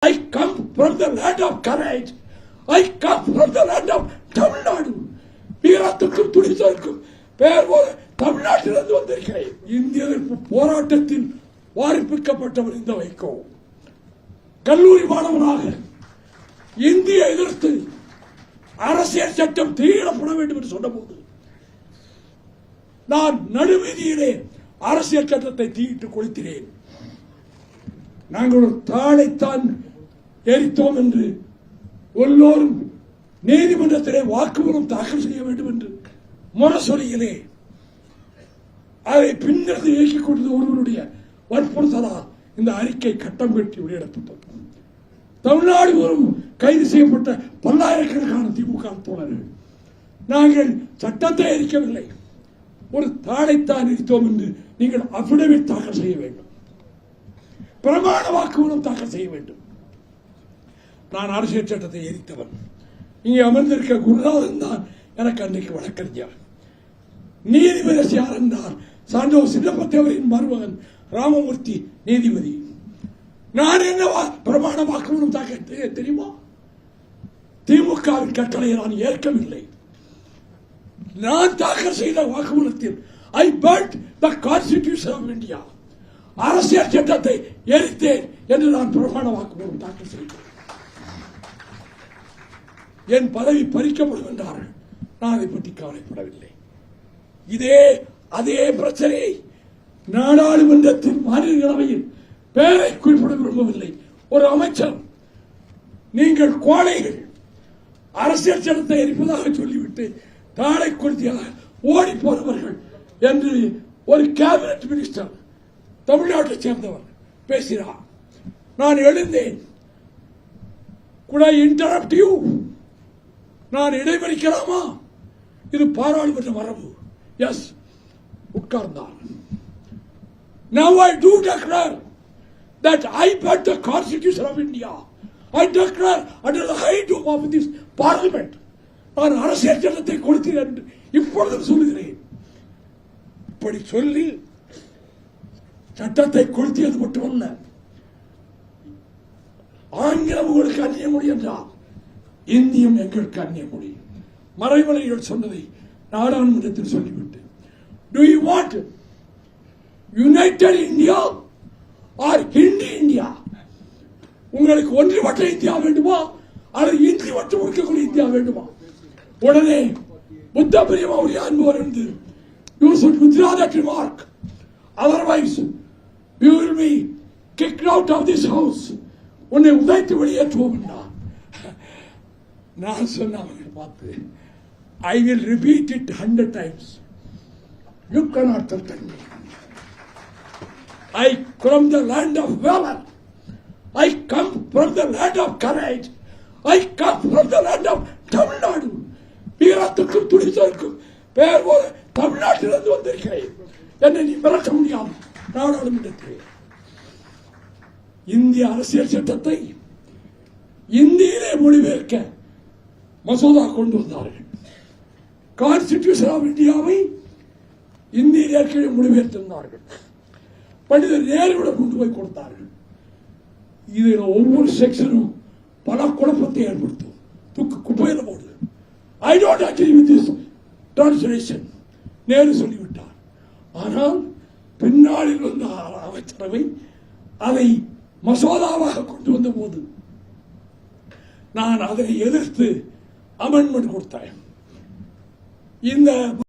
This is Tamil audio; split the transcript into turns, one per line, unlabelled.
I come from the land of courage. I come from the land of Tamil Nadu. வீரத்துக்கும் துணிச்சலுக்கும் பெயர் போல தமிழ்நாட்டிலிருந்து வந்திருக்கிறேன். இந்திய எதிர்ப்பு போராட்டத்தில் வாரிப்பிக்கப்பட்டவர் இந்த வைகோ. கல்லூரி மாணவனாக இந்திய எதிர்த்து அரசியல் சட்டம் தீரப்பட வேண்டும் என்று சொன்னபோது நான் நடுவீதியிலே அரசியல் சட்டத்தை தீயிட்டு கொளுத்தினேன். நாங்கள் ஒரு தாளைத்தான் எரித்தோம் என்று எல்லோரும் நீதிமன்றத்திலே வாக்குமூலம் தாக்கல் செய்ய வேண்டும் என்று முரசொலியிலே அதை பின்னிருந்து இயக்கிக் கொண்டது ஒருவருடைய வற்புறுத்தலால் இந்த அறிக்கை கட்டம் கட்டி வெளியிடப்பட்டது. தமிழ்நாடு முழுவதும் கைது செய்யப்பட்ட பல்லாயிரக்கணக்கான திமுக தோழர்கள் நாங்கள் சட்டத்தை எரிக்கவில்லை, ஒரு தாளைத்தான் எரித்தோம் என்று நீங்கள் அபிடவிட் தாக்கல் செய்ய வேண்டும், பிரமாண வாக்குமூலம் தாக்கல் செய்ய வேண்டும். நான் அரசியல் சட்டத்தை எரித்தவன். இங்கே அமர்ந்திருக்க குருநாதன் தான் எனக்கு அன்றைக்கு வழக்கறிஞர். நீதிபதி யார் என்றால் சாண்டோ சின்னப்பத்தேவரின் மருமகன் ராமமூர்த்தி நீதிபதி. நான் என்ன பிரமாண வாக்குமூலம் தாக்கல் தெரியுமா? திமுகவின் கட்டளையை நான் ஏற்கவில்லை. நான் தாக்கல் செய்த வாக்குமூலத்தில் I burnt the constitution of India, அரசியல் சட்டத்தை எரித்தேன் என்று நான் பிரமாண வாக்குமூலம் தாக்கல் செய்தேன். என் பதவி பறிக்கப்படும் என்றார்கள். நான் அதை பற்றி கவலைப்படவில்லை. அதே பிரச்சனையை நாடாளுமன்றத்தின் மாநிலங்களவையில் பெயரை குறிப்பிட விரும்பவில்லை. ஒரு அமைச்சர், நீங்கள் கோழைகள், அரசியல் சட்டத்தை எரிப்பதாக சொல்லிவிட்டு தாளை கொளுத்தியாக ஓடி போனவர்கள் என்று ஒரு கேபினட் மினிஸ்டர் தமிழ்நாட்டை சேர்ந்தவர் பேசினார். நான் எழுந்தேன். Could I interrupt you? நான் இடைமறிக்கலாமா? இது பாராளுமன்ற மரபு. எஸ், உட்கார்ந்தார். Now I do declare that I burned the Constitution of India. I declare under the high dome of this parliament. நான் அரசியல் சட்டத்தை கொடுத்தேன் என்று இப்பொழுதும் சொல்லுகிறேன். இப்படி சொல்லி சட்டத்தை கொளுத்தியது மட்டுமல்ல, ஆங்கிலம் உங்களுக்கு அந்நிய மொழி என்றால் இந்தியம் எங்களுக்கு அந்நிய மொழி. மறைமலைகள் சொன்னதை நாடாளுமன்றத்தில் சொல்லிவிட்டு, Do you want United India or Hindi India? உங்களுக்கு ஒன்றுபட்ட இந்தியா வேண்டுமா அல்லது இன்றி மட்டும் இருக்கக்கூடிய இந்தியா வேண்டுமா? உடனே புத்த பிரியமாவுடைய அன்பவர் இருந்து You should withdraw that remark. Otherwise, you will be kicked out of this house. உன்னை உதைத்து வெளியேற்றுவோம் என்றார். நான் சொன்னவர்கள் பார்த்து, I will repeat it 100 times. You cannot threaten me. I from the land of valor. I come from the land of courage. I come from the land of Tamil Nadu. வீரத்துக்கும் துணிச்சலுக்கும் பெயர் போல தமிழ்நாட்டிலிருந்து வந்திருக்கிறேன். என்னை நீ மிரட்ட முடியாது. நாடாளுமன்றத்தில் இந்திய அரசியல் சட்டத்தை இந்தியிலே மொழிபெயர்க்க மசோதா கொண்டு வந்தார்கள். கான்ஸ்டிடியூஷன் ஆஃப் இந்தியாவை இந்தியில் ஏற்கனவே மொழிபெயர்த்திருந்தார்கள். பண்டிதர் நேருவிடம் கொண்டு போய் கொடுத்தார்கள். இதில் ஒவ்வொரு செக்ஷனும் பல குழப்பத்தை ஏற்படுத்தும். குப்பையில் போடு. I don't agree with this translation Nehru சொல்லிவிட்டார். ஆனால் பின்னாளில் வந்த அமைச்சரவை அதை மசோதாவாக கொண்டு வந்த போது நான் அதை எதிர்த்து அமெண்ட்மெண்ட் கொடுத்தேன். இந்த